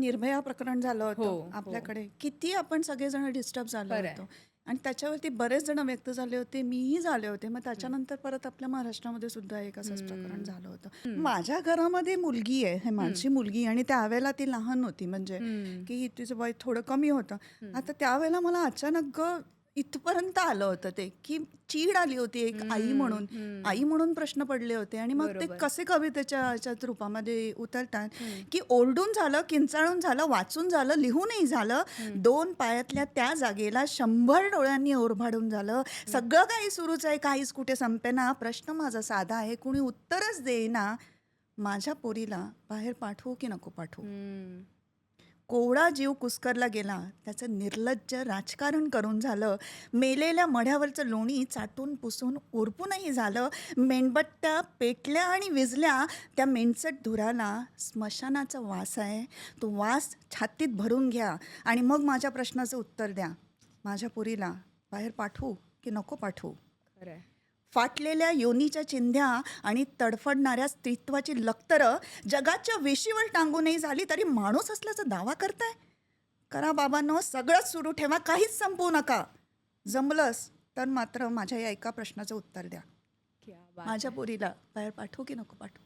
निर्भया प्रकरण झालं हो, होतं हो. आपल्याकडे, किती आपण सगळेजण डिस्टर्ब झालो खरं आहे. होतो आणि त्याच्यावरती बरेच जण व्यक्त झाले होते, मीही झाले होते. मग त्याच्यानंतर परत आपल्या महाराष्ट्रामध्ये सुद्धा एक असंच प्रकरण झालं होतं. माझ्या घरामध्ये मुलगी आहे, हे माझी मुलगी, आणि त्यावेळेला ती लहान होती, म्हणजे की तिचं वय थोडं कमी होतं. आता त्यावेळेला मला अचानक इथपर्यंत आलं होतं ते, की चीड आली होती एक आई म्हणून प्रश्न पडले होते. आणि मग ते बरोबर. कसे कवितेच्या ह्याच्यात रूपामध्ये उतरतात, की ओरडून झालं, किंचाळून झालं, वाचून झालं, लिहूनही झालं, 2 पायातल्या त्या जागेला 100 डोळ्यांनी ओरबाडून झालं. सगळं काही सुरूच आहे, काहीच कुठे संपेना. प्रश्न माझा साधा आहे, कुणी उत्तरच देईना. माझ्या पोरीला बाहेर पाठवू की नको पाठवू? कोवळा जीव कुस्करला गेला, त्याचं निर्लज्ज राजकारण करून झालं. मेलेल्या मढ्यावरचं लोणी चाटून पुसून उरपूनही झालं. मेणबत्त्या पेटल्या आणि विझल्या, त्या मेणचट धुराला स्मशानाचा वास आहे. तो वास छातीत भरून घ्या आणि मग माझ्या प्रश्नाचं उत्तर द्या. माझ्या पोरीला बाहेर पाठवू की नको पाठवू? खरं आहे. फाटलेल्या योनीच्या चिंध्या आणि तडफडणाऱ्या स्त्रीत्वाची लक्तरं जगाच्या वेशीवर टांगूनही झाली तरी माणूस असल्याचा दावा करताय? करा बाबांनो, सगळंच सुरू ठेवा, काहीच संपवू नका. जमलंच तर मात्र माझ्या या एका प्रश्नाचं उत्तर द्या. क्या बात माझ्या पोरीला बाहेर पाठवू की नको पाठवू?